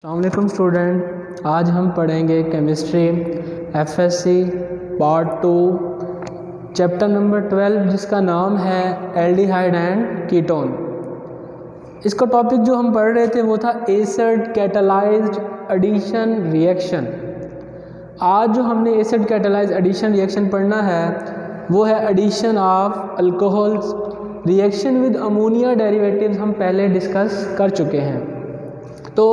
अस्सलामुअलैकुम स्टूडेंट, आज हम पढ़ेंगे chemistry FSc part 2 chapter number 12 जिसका नाम है एल्डिहाइड एंड कीटोन। इसका टॉपिक जो हम पढ़ रहे थे वो था एसिड कैटालाइज्ड एडिशन रिएक्शन। आज जो हमने एसिड कैटालाइज्ड एडिशन रिएक्शन पढ़ना है वो है addition of alcohols reaction with ammonia derivatives. हम पहले डिस्कस कर चुके हैं। तो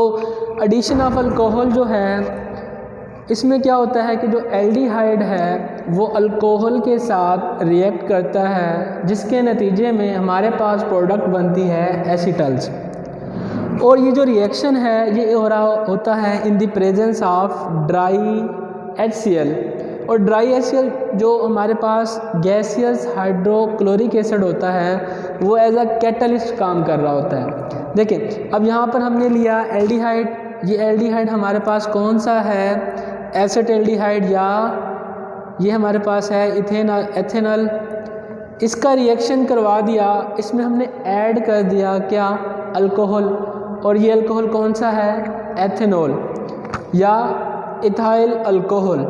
एडिशन ऑफ अल्कोहल जो है इसमें क्या होता है कि जो एल्डिहाइड है वो अल्कोहल के साथ रिएक्ट करता है जिसके नतीजे में हमारे पास प्रोडक्ट बनती है एसीटल्स। और ये जो रिएक्शन है ये हो रहा होता है इन the presence of dry HCl। और ड्राई HCl जो हमारे पास गैसियस हाइड्रोक्लोरिक एसिड होता है वो एज अ कैटलिस्ट काम कर रहा होता है। देखिए अब यहाँ पर हमने लिया एल्डिहाइड। ये एल्डिहाइड हमारे पास कौन सा है, एसिटाल्डिहाइड, या ये हमारे पास है एथेनॉल। इसका रिएक्शन करवा दिया, इसमें हमने ऐड कर दिया क्या, अल्कोहल। और ये अल्कोहल कौन सा है, एथेनॉल या इथाइल अल्कोहल।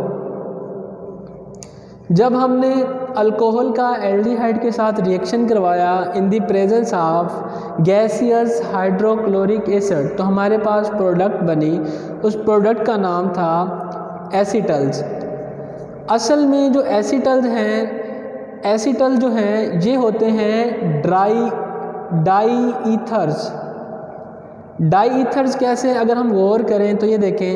जब हमने अल्कोहल का एल्डिहाइड के साथ रिएक्शन करवाया इन the presence of gaseous hydrochloric acid तो हमारे पास प्रोडक्ट बनी। उस प्रोडक्ट का नाम था एसीटल्स। असल में जो एसीटल्स हैं, एसीटल जो हैं ये होते हैं डाई ईथर्स। डाई ईथर्स कैसे, अगर हम गौर करें तो ये देखें,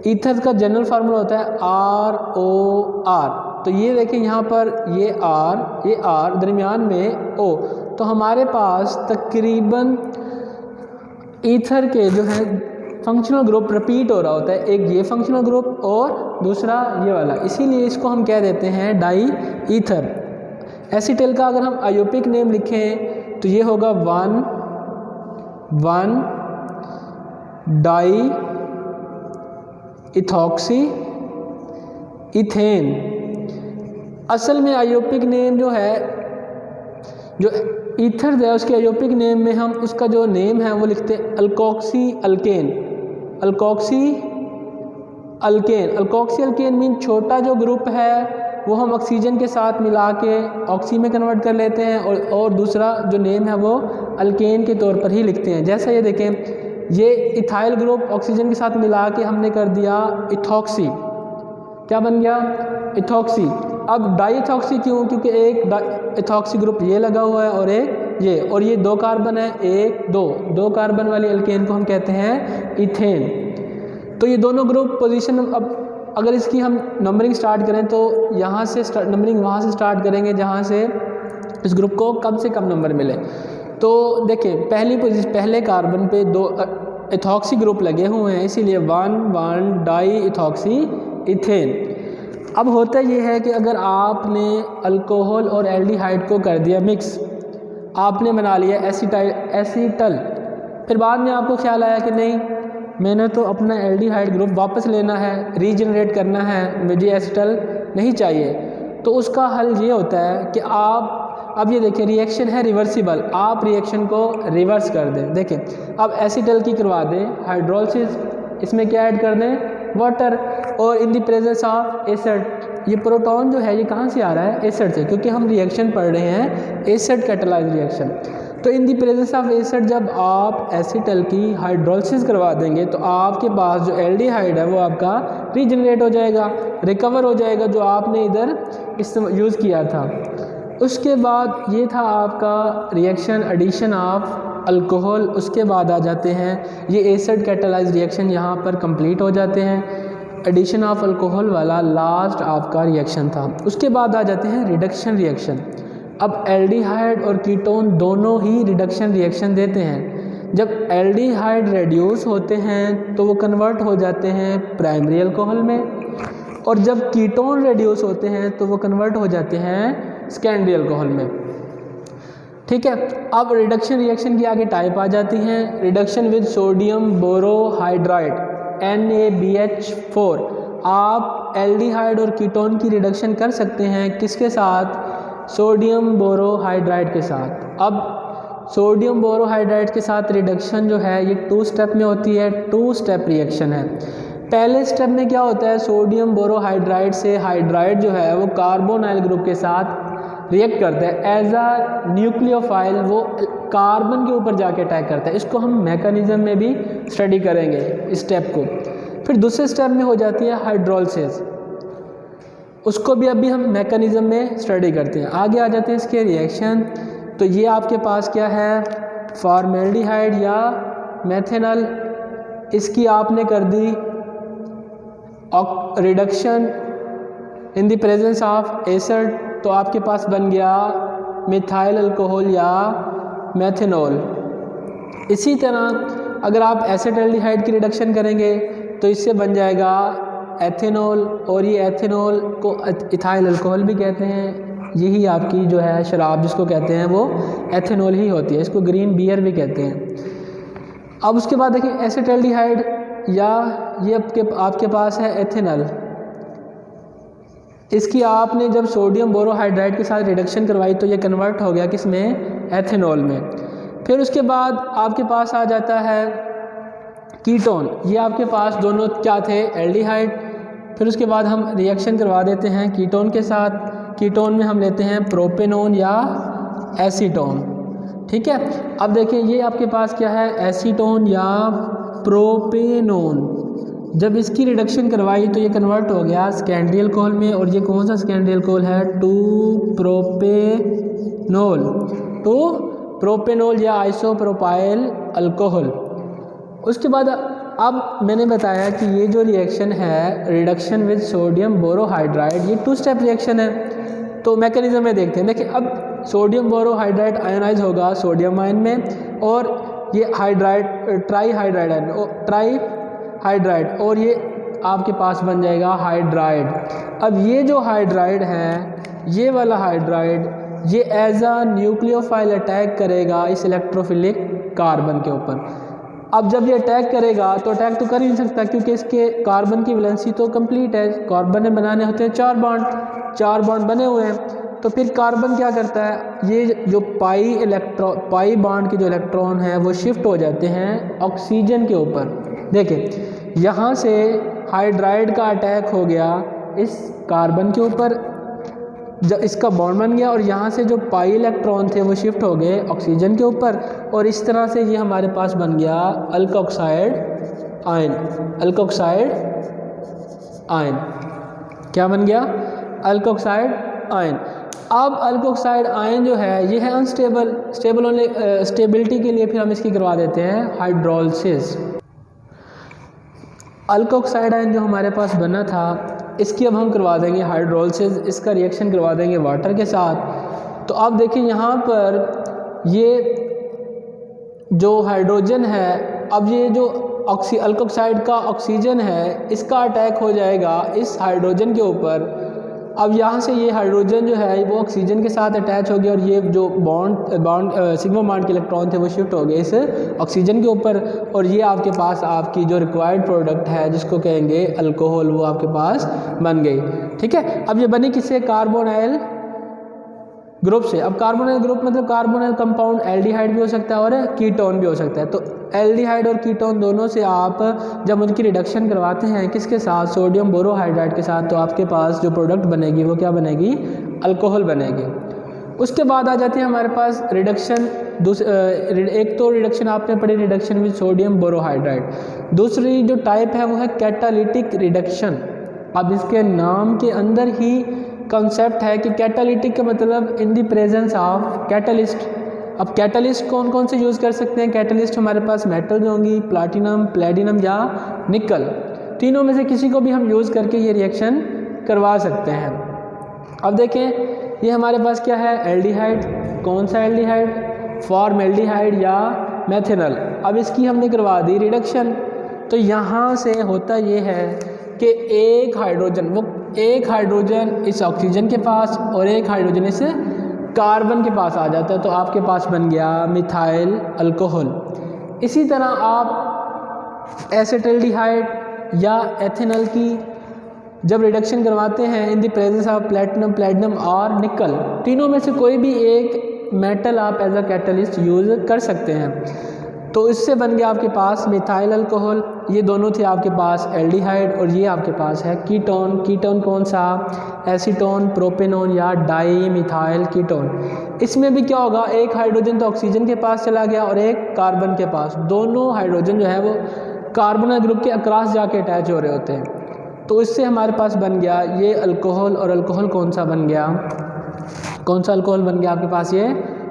ईथर्स का जनरल फार्मूला होता है ROR। तो ये देखें यहाँ पर ये R दरमियान में O। तो हमारे पास तकरीबन ईथर के जो है फंक्शनल ग्रुप रिपीट हो रहा होता है, एक ये फंक्शनल ग्रुप और दूसरा ये वाला, इसीलिए इसको हम कह देते हैं डाई ईथर। एसीटल का अगर हम आयोपिक नेम लिखें तो ये होगा 1 डाई इथॉक्सी इथेन। असल में आयोपिक नेम जो है, जो ईथर है उसके आयोपिक नेम में हम उसका जो नेम है वो लिखते हैं alkoxy alkane. Alkoxy alkane mean छोटा जो ग्रुप है वो हम ऑक्सीजन के साथ मिला के ऑक्सी में कन्वर्ट कर लेते हैं और दूसरा जो नेम है वो अल्केन के तौर पर ही लिखते हैं। जैसा ये देखें, ये इथाइल ग्रुप ऑक्सीजन के साथ मिला के हमने कर दिया इथॉक्सी। क्या बन गया, इथॉक्सी। अब डाईइथॉक्सी क्यों, क्योंकि एक इथॉक्सी ग्रुप ये लगा हुआ है और एक ये, और ये 2 कार्बन है, 1 2 कार्बन वाली अल्केन को हम कहते हैं इथेन। तो ये दोनों ग्रुप पोजीशन, अब अगर इसकी हम नंबरिंग स्टार्ट करें तो यहाँ से नंबरिंग वहाँ से स्टार्ट करेंगे जहाँ से इस ग्रुप को कम से कम नंबर मिले। तो देखिए पहले कार्बन पे 2 इथॉक्सी ग्रुप लगे हुए हैं, इसीलिए 1 डाई इथॉक्सी इथेन। अब होता ये है कि अगर आपने अल्कोहल और एल्डिहाइड को कर दिया मिक्स, आपने बना लिया एसीटल, फिर बाद में आपको ख्याल आया कि नहीं, मैंने तो अपना एल्डिहाइड ग्रुप वापस लेना है, रीजनरेट करना है, मुझे एसीटल नहीं चाहिए। तो उसका हल ये होता है कि आप, अब ये देखिए रिएक्शन है रिवर्सिबल, आप रिएक्शन को रिवर्स कर दें। देखें अब एसीटल की करवा दें हाइड्रोलिसिस, इसमें क्या ऐड कर दें, वाटर, और इन द प्रेजेंस ऑफ एसिड। ये प्रोटॉन जो है ये कहाँ से आ रहा है, एसिड से, क्योंकि हम रिएक्शन पढ़ रहे हैं एसिड कैटालाइज्ड रिएक्शन। तो in the presence of acid जब आप एसीटल की हाइड्रोलिसिस करवा देंगे तो आपके पास जो एल्डिहाइड है वो आपका रीजनरेट हो जाएगा, रिकवर हो जाएगा, जो आपने इधर यूज़ किया था। उसके बाद ये था आपका रिएक्शन एडिशन ऑफ अल्कोहल। उसके बाद आ जाते हैं ये एसिड कैटालाइज्ड रिएक्शन, यहाँ पर कंप्लीट हो जाते हैं। एडिशन ऑफ अल्कोहल वाला लास्ट आपका रिएक्शन था। उसके बाद आ जाते हैं रिडक्शन रिएक्शन। अब एल्डिहाइड और कीटोन दोनों ही रिडक्शन रिएक्शन देते हैं। जब एल्डिहाइड रेड्यूस होते हैं तो वो कन्वर्ट हो जाते हैं प्राइमरी अल्कोहल में, और जब कीटोन रेड्यूस होते हैं तो वो कन्वर्ट हो जाते हैं सेकेंडरी अल्कोहल में। ठीक है, अब रिडक्शन रिएक्शन की आगे टाइप आ जाती हैं। Reduction with sodium borohydride NaBH4। आप एल्डिहाइड और कीटोन की रिडक्शन कर सकते हैं किसके साथ, सोडियम बोरोहाइड्राइड के साथ। अब सोडियम बोरोहाइड्राइड के साथ रिडक्शन जो है ये 2 स्टेप में होती है, 2 स्टेप रिएक्शन है। पहले स्टेप में क्या होता है, सोडियम बोरोहाइड्राइड से हाइड्राइड जो है वो कार्बोनाइल ग्रुप के साथ रिएक्ट करता है एज अ न्यूक्लियोफाइल, वो कार्बन के ऊपर जाके अटैक करता है। इसको हम मैकेनिज्म में भी स्टडी करेंगे इस स्टेप को। फिर दूसरे स्टेप में हो जाती है हाइड्रोलिसिस, उसको भी अभी हम मैकेनिज्म में स्टडी करते हैं। आगे आ जाते हैं इसके रिएक्शन। तो ये आपके पास क्या है, फॉर्मेल्डिहाइड या मेथेनॉल, इसकी आपने कर दी reduction in the presence of acid, तो आपके पास बन गया मिथाइल अल्कोहल या मेथेनॉल। इसी तरह अगर आप एसिटाल्डिहाइड की रिडक्शन करेंगे तो इससे बन जाएगा एथेनॉल, और ये एथेनॉल को इथाइल अल्कोहल भी कहते हैं। यही आपकी जो है शराब जिसको कहते हैं वो एथेनॉल ही होती है, इसको ग्रीन बियर भी कहते हैं। अब उसके बाद देखिए एसिटाल्डिहाइड या ये आपके पास है एथेनॉल, इसकी आपने जब सोडियम बोरोहाइड्राइड के साथ रिडक्शन करवाई तो ये कन्वर्ट हो गया किस में, एथेनॉल में। फिर उसके बाद आपके पास आ जाता है कीटोन, ये आपके पास दोनों क्या थे, एल्डिहाइड। फिर उसके बाद हम रिएक्शन करवा देते हैं कीटोन के साथ, कीटोन में हम लेते हैं प्रोपेनोन या एसीटोन, ठीक है। अब देखिए ये आपके पास क्या है, एसीटोन या प्रोपेनोन। जब इसकी रिडक्शन करवाई तो ये कन्वर्ट हो गया सेकेंडरी अल्कोहल में, और ये कौन सा सेकेंडरी अल्कोहल है, 2-प्रोपेनोल या आइसोप्रोपाइल अल्कोहल। उसके बाद अब मैंने बताया कि ये जो रिएक्शन है रिडक्शन विद सोडियम बोरोहाइड्राइड, ये 2 स्टेप रिएक्शन है। तो मैकेनिज्म में देखते हैं। देखिए अब सोडियम बोरोहाइड्राइड आयोनाइज होगा सोडियम आयन में, और ये ट्राई हाइड्राइड, और ये आपके पास बन जाएगा हाइड्राइड। अब ये जो हाइड्राइड है, ये वाला हाइड्राइड, ये एज अ न्यूक्लियोफाइल अटैक करेगा इस इलेक्ट्रोफिलिक कार्बन के ऊपर। अब जब ये अटैक करेगा तो अटैक तो कर ही नहीं सकता क्योंकि इसके कार्बन की वैलेंसी तो कंप्लीट है, कार्बन ने बनाने होते हैं 4 बॉन्ड बने हुए हैं। तो फिर कार्बन क्या करता है, ये जो पाई बॉन्ड के जो इलेक्ट्रॉन है वो शिफ्ट हो जाते हैं ऑक्सीजन के ऊपर। देखिए यहाँ से हाइड्राइड का अटैक हो गया इस कार्बन के ऊपर, जब इसका बॉन्ड बन गया, और यहाँ से जो पाई इलेक्ट्रॉन थे वो शिफ्ट हो गए ऑक्सीजन के ऊपर, और इस तरह से ये हमारे पास बन गया अल्कोक्साइड आयन। क्या बन गया, अल्कोक्साइड आयन। अब अल्कोक्साइड आयन जो है ये है अनस्टेबल, स्टेबल होने स्टेबिलिटी के लिए फिर हम इसकी करवा देते हैं हाइड्रोलिसिस। अल्कोक्साइड आयन जो हमारे पास बना था इसकी अब हम करवा देंगे हाइड्रोलिसिस, इसका रिएक्शन करवा देंगे वाटर के साथ। तो आप देखिए यहाँ पर ये जो हाइड्रोजन है, अब ये जो अल्कोक्साइड का ऑक्सीजन है इसका अटैक हो जाएगा इस हाइड्रोजन के ऊपर। अब यहाँ से ये हाइड्रोजन जो है वो ऑक्सीजन के साथ अटैच हो गया, और ये जो सिग्मा बॉन्ड के इलेक्ट्रॉन थे वो शिफ्ट हो गए इस ऑक्सीजन के ऊपर, और ये आपके पास आपकी जो रिक्वायर्ड प्रोडक्ट है जिसको कहेंगे अल्कोहल वो आपके पास बन गई, ठीक है। अब ये बनी किससे, कार्बोनाइल ग्रुप से। अब कार्बोनाइल ग्रुप मतलब कार्बोनाइल कंपाउंड एल्डिहाइड भी हो सकता है और कीटोन भी हो सकता है। तो एल्डिहाइड और कीटोन दोनों से आप जब उनकी रिडक्शन करवाते हैं किसके साथ, सोडियम बोरोहाइड्राइड के साथ, तो आपके पास जो प्रोडक्ट बनेगी वो क्या बनेगी, अल्कोहल बनेगी। उसके बाद आ जाती है हमारे पास रिडक्शन, एक तो रिडक्शन आपने पढ़ी रिडक्शन विद सोडियम बोरोहाइड्राइड, दूसरी जो टाइप है वो है कैटालिटिक रिडक्शन। अब इसके नाम के अंदर ही कॉन्सेप्ट है कि कैटालिटिक का मतलब इन द प्रेजेंस ऑफ कैटलिस्ट। अब कैटलिस्ट कौन कौन से यूज़ कर सकते हैं, कैटलिस्ट हमारे पास मेटल्स होंगी, प्लाटिनम, प्लेटिनम या निकल, तीनों में से किसी को भी हम यूज़ करके ये रिएक्शन करवा सकते हैं। अब देखें ये हमारे पास क्या है, एल्डिहाइड, कौन सा एल्डिहाइड, फॉर्मेल्डिहाइड या मेथेनॉल। अब इसकी हमने करवा दी रिडक्शन। तो यहाँ से होता ये है कि एक हाइड्रोजन इस ऑक्सीजन के पास और एक हाइड्रोजन इस कार्बन के पास आ जाता है, तो आपके पास बन गया मिथाइल अल्कोहल। इसी तरह आप एसिटाल्डिहाइड या एथेनॉल की जब रिडक्शन करवाते हैं इन द प्रेजेंस ऑफ प्लेटिनम और निकल, तीनों में से कोई भी एक मेटल आप एज अ कैटलिस्ट यूज़ कर सकते हैं। तो इससे बन गया आपके पास मिथाइल अल्कोहल, ये दोनों थे आपके पास एल्डिहाइड, और ये आपके पास है कीटोन। कीटोन कौन सा? एसीटोन, प्रोपेनोन या डाई मिथाइल कीटोन। इसमें भी क्या होगा, एक हाइड्रोजन तो ऑक्सीजन के पास चला गया और एक कार्बन के पास। दोनों हाइड्रोजन जो है वो कार्बोनाइल ग्रुप के अक्रॉस जाके अटैच हो रहे होते हैं। तो इससे हमारे पास बन गया ये अल्कोहल, और अल्कोहल कौन सा बन गया, कौन सा अल्कोहल बन गया आपके पास? ये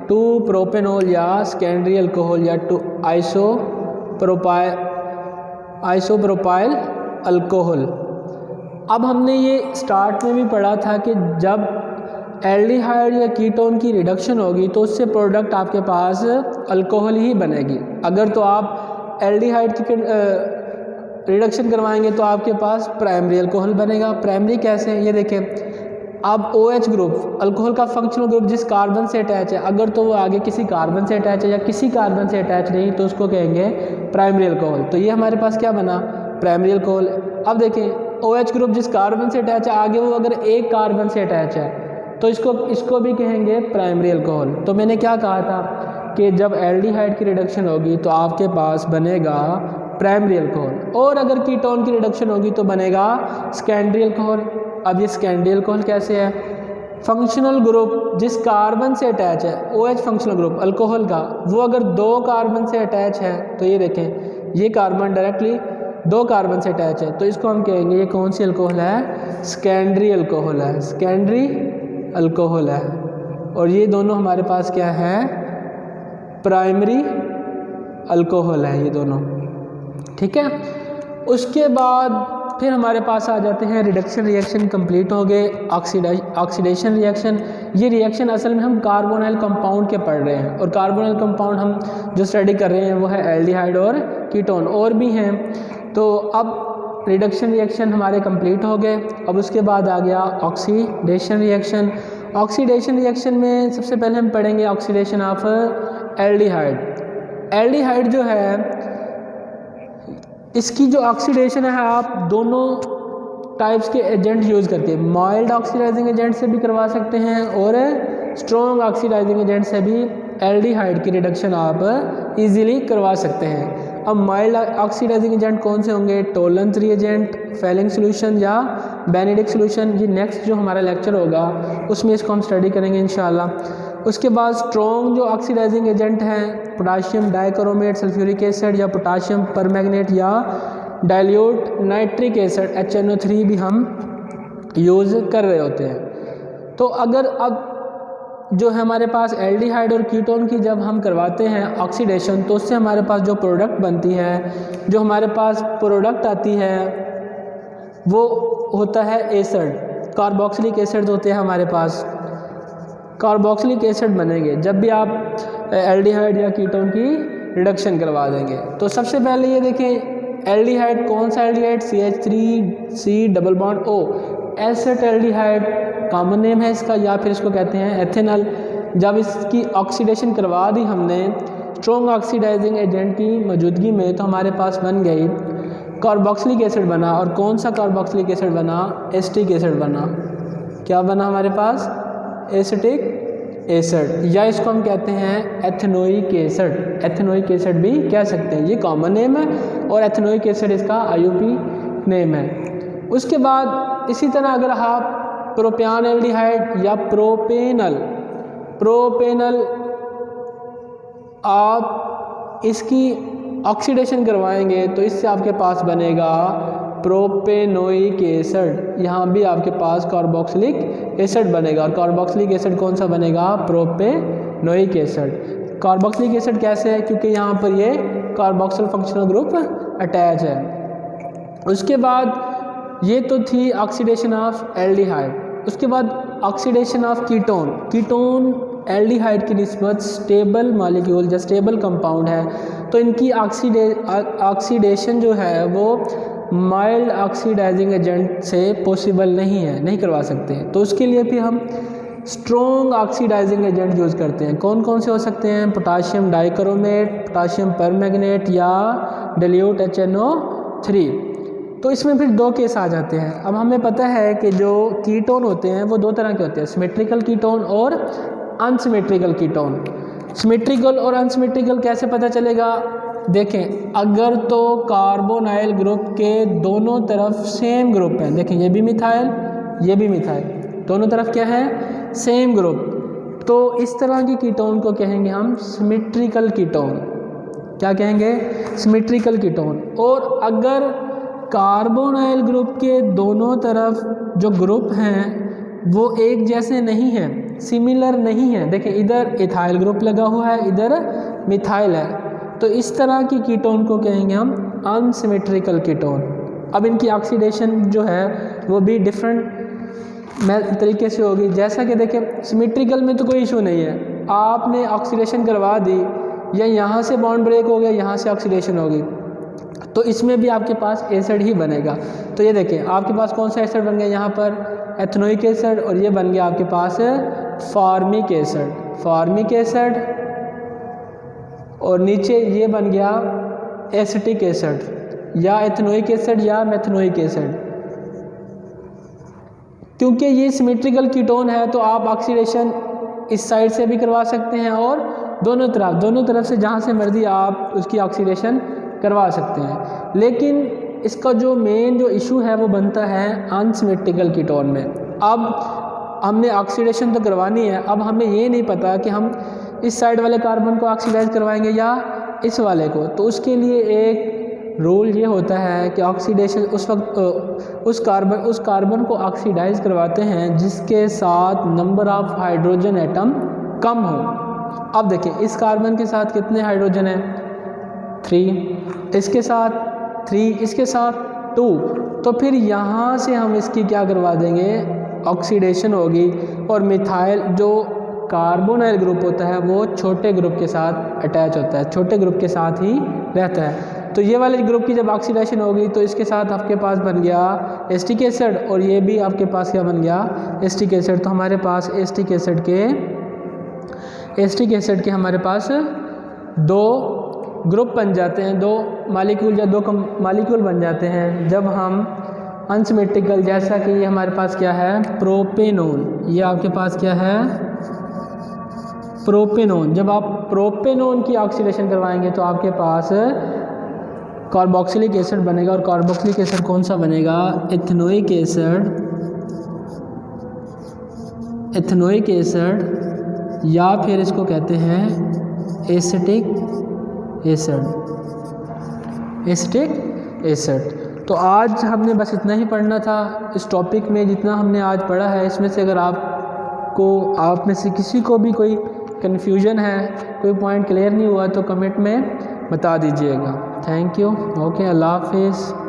2 प्रोपेनॉल या सेकेंडरी अल्कोहल या 2 आइसोप्रोपाइल अल्कोहल। अब हमने ये स्टार्ट में भी पढ़ा था कि जब एल्डिहाइड या कीटोन की रिडक्शन होगी तो उससे प्रोडक्ट आपके पास अल्कोहल ही बनेगी। अगर तो आप एल्डिहाइड की रिडक्शन करवाएंगे तो आपके पास प्राइमरी अल्कोहल बनेगा। प्राइमरी कैसे? ये देखें, अब OH ग्रुप अल्कोहल का फंक्शनल ग्रुप जिस कार्बन से अटैच है, अगर तो वो आगे किसी कार्बन से अटैच है या किसी कार्बन से अटैच नहीं तो उसको कहेंगे प्राइमरी अल्कोहल। तो ये हमारे पास क्या बना? Primary alcohol. अब देखें OH ग्रुप जिस कार्बन से अटैच है, आगे वो अगर एक कार्बन से अटैच है तो इसको भी कहेंगे प्राइमरी अल्कोहल। तो मैंने क्या कहा था कि जब एल्डिहाइड की रिडक्शन होगी तो आपके पास बनेगा प्राइमरी अल्कोहल, और अगर कीटोन की रिडक्शन होगी तो बनेगा सेकेंडरी अल्कोहल। अब ये सेकेंडरी अल्कोहल कैसे है? फंक्शनल ग्रुप जिस कार्बन से अटैच है, OH फंक्शनल ग्रुप अल्कोहल का, वो अगर 2 कार्बन से अटैच है, तो ये देखें ये कार्बन डायरेक्टली 2 कार्बन से अटैच है, तो इसको हम कहेंगे ये कौन सी अल्कोहल है? सेकेंडरी अल्कोहल है, सेकेंडरी अल्कोहल है। और ये दोनों हमारे पास क्या है? प्राइमरी अल्कोहल है ये दोनों, ठीक है। उसके बाद फिर हमारे पास आ जाते हैं रिडक्शन रिएक्शन कंप्लीट हो गए, ऑक्सीडेशन रिएक्शन। ये रिएक्शन असल में हम कार्बोनाइल कंपाउंड के पढ़ रहे हैं, और कार्बोनाइल कंपाउंड हम जो स्टडी कर रहे हैं वो है एल्डिहाइड और कीटोन, और भी हैं। तो अब रिडक्शन रिएक्शन हमारे कंप्लीट हो गए। अब उसके बाद आ गया ऑक्सीडेशन रिएक्शन। ऑक्सीडेशन रिएक्शन में सबसे पहले हम पढ़ेंगे ऑक्सीडेशन ऑफ एल्डिहाइड। एल्डिहाइड जो है इसकी जो ऑक्सीडेशन है आप दोनों टाइप्स के एजेंट यूज़ करके, माइल्ड ऑक्सीडाइजिंग एजेंट से भी करवा सकते हैं और स्ट्रॉन्ग ऑक्सीडाइजिंग एजेंट से भी एल्डिहाइड की रिडक्शन आप इजीली करवा सकते हैं। अब माइल्ड ऑक्सीडाइजिंग एजेंट कौन से होंगे? टोलेंस रिएजेंट, फेलिंग सोल्यूशन या बेनेडिक्ट सोल्यूशन। ये नेक्स्ट जो हमारा लेक्चर होगा उसमें इसको हम स्टडी करेंगे इंशाल्लाह। उसके बाद स्ट्रॉन्ग जो ऑक्सीडाइजिंग एजेंट हैं, पोटाशियम डाइक्रोमेट, सल्फ्यूरिक एसिड या पोटाशियम परमैंगनेट या डाइल्यूट नाइट्रिक एसिड HNO3 भी हम यूज़ कर रहे होते हैं। तो अगर अब जो है हमारे पास एल्डिहाइड और कीटोन की जब हम करवाते हैं ऑक्सीडेशन, तो उससे हमारे पास जो प्रोडक्ट बनती है, जो हमारे पास प्रोडक्ट आती है वो होता है एसिड, कार्बोक्सिलिक एसिड होते हैं हमारे पास। कार्बोक्सिलिक एसिड बनेंगे जब भी आप एल्डिहाइड या कीटोन की रिडक्शन करवा देंगे। तो सबसे पहले ये देखें एल्डिहाइड, कौन सा aldehyde? CH3C double bond O, asset aldehyde common name है इसका, या फिर इसको कहते हैं एथेनॉल। जब इसकी ऑक्सीडेशन करवा दी हमने स्ट्रॉन्ग ऑक्सीडाइजिंग एजेंट की मौजूदगी में, तो हमारे पास बन गई कार्बोक्सिलिक एसिड बना। और कौन सा कार्बोक्सिलिक एसिड बना? एसिटिक एसिड बना। क्या बना हमारे पास? एसिटिक एसिड, या इसको हम कहते हैं एथेनोइक एसिड। एथेनोइक एसिड भी कह सकते हैं, ये कॉमन नेम है, और एथेनोइक एसिड इसका IUP नेम है। उसके बाद इसी तरह अगर आप प्रोपियान एल्डिहाइड या प्रोपेनल आप इसकी ऑक्सीडेशन करवाएंगे तो इससे आपके पास बनेगा प्रोपेनोइक एसिड। यहाँ भी आपके पास कार्बोक्सिलिक एसिड बनेगा, और कार्बोक्सिलिक एसिड कौन सा बनेगा? Propanoic acid. कार्बोक्सिलिक एसिड कैसे है? क्योंकि यहाँ पर ये कार्बोक्सिल फंक्शनल ग्रुप अटैच है। उसके बाद ये तो थी ऑक्सीडेशन ऑफ एल्डिहाइड। उसके बाद oxidation of ketone. Ketone aldehyde की निस्बत स्टेबल मॉलिक्यूल या स्टेबल कंपाउंड है, तो इनकी ऑक्सीडेशन जो है वो माइल्ड ऑक्सीडाइजिंग एजेंट से पॉसिबल नहीं है, नहीं करवा सकते। तो उसके लिए भी हम स्ट्रॉन्ग ऑक्सीडाइजिंग एजेंट यूज़ करते हैं। कौन कौन से हो सकते हैं? पोटाशियम डाइक्रोमेट, पोटाशियम परमैंगनेट या डाइल्यूट HNO3। तो इसमें फिर 2 केस आ जाते हैं। अब हमें पता है कि जो कीटोन होते हैं वो 2 तरह के होते हैं, सिमेट्रिकल कीटोन और अनसिमेट्रिकल कीटोन। सिमेट्रिकल और अनसिमेट्रिकल कैसे पता चलेगा? देखें, अगर तो कार्बोनाइल ग्रुप के दोनों तरफ सेम ग्रुप है, देखें ये भी मिथाइल, ये भी मिथाइल, दोनों तरफ क्या है? सेम ग्रुप, तो इस तरह के कीटोन को कहेंगे हम सिमेट्रिकल कीटोन। क्या कहेंगे? Symmetrical ketone. और अगर कार्बोनाइल ग्रुप के दोनों तरफ जो ग्रुप हैं वो एक जैसे नहीं हैं, सिमिलर नहीं है, देखिए इधर इथाइल ग्रुप लगा हुआ है, इधर मिथाइल है, तो इस तरह की कीटोन को कहेंगे हम अनसिमेट्रिकल कीटोन। अब इनकी ऑक्सीडेशन जो है वो भी डिफरेंट तरीके से होगी। जैसा कि देखिए सिमेट्रिकल में तो कोई इशू नहीं है, आपने ऑक्सीडेशन करवा दी या यहाँ से बॉन्ड ब्रेक हो गया, यहाँ से ऑक्सीडेशन होगी, तो इसमें भी आपके पास एसिड ही बनेगा। तो ये देखिए आपके पास कौन सा एसिड बन गया? यहाँ पर एथनोइक एसिड, और ये बन गया आपके पास फार्मिक एसिड, फार्मिक एसिड, और नीचे ये बन गया एसिटिक एसिड, या एथनोइक एसिड या मेथनोइक एसिड। क्योंकि ये सिमेट्रिकल कीटोन है तो आप ऑक्सीडेशन इस साइड से भी करवा सकते हैं और दोनों तरफ से जहाँ से मर्जी आप उसकी ऑक्सीडेशन करवा सकते हैं। लेकिन इसका जो मेन जो इशू है वो बनता है अनसिमेट्रिकल कीटोन में। अब हमने ऑक्सीडेशन तो करवानी है, अब हमें ये नहीं पता कि हम इस साइड वाले कार्बन को ऑक्सीडाइज करवाएंगे या इस वाले को, तो उसके लिए एक रूल ये होता है कि ऑक्सीडेशन उस वक्त उस कार्बन को ऑक्सीडाइज करवाते हैं जिसके साथ नंबर ऑफ हाइड्रोजन एटम कम हो। अब देखिए इस कार्बन के साथ कितने हाइड्रोजन हैं? 3, इसके साथ 3, इसके साथ 2, तो फिर यहाँ से हम इसकी क्या करवा देंगे? ऑक्सीडेशन होगी, और मिथाइल जो कार्बोनाइल ग्रुप होता है वो छोटे ग्रुप के साथ अटैच होता है, छोटे ग्रुप के साथ ही रहता है। तो ये वाले ग्रुप की जब ऑक्सीडेशन होगी तो इसके साथ आपके पास बन गया एसिटिक एसिड, और ये भी आपके पास क्या बन गया? Acetic acid. तो हमारे पास एसिटिक एसिड के हमारे पास 2 ग्रुप बन जाते हैं, 2 मॉलिक्यूल या 2 मॉलिक्यूल बन जाते हैं जब हम अनसिमेट्रिकल, जैसा कि ये हमारे पास क्या है? प्रोपेनोन। ये आपके पास क्या है? प्रोपेनोन। जब आप प्रोपेनोन की ऑक्सीडेशन करवाएंगे तो आपके पास कार्बोक्सिलिक एसिड बनेगा, और कार्बोक्सिलिक एसिड कौन सा बनेगा? एथनोइक एसिड, या फिर इसको कहते हैं एसिटिक एसिड। तो आज हमने बस इतना ही पढ़ना था इस टॉपिक में, जितना हमने आज पढ़ा है इसमें से अगर आप में से किसी को भी कोई कन्फ्यूजन है, कोई पॉइंट क्लियर नहीं हुआ तो कमेंट में बता दीजिएगा। Thank you. ओके, अल्लाह हाफिज़।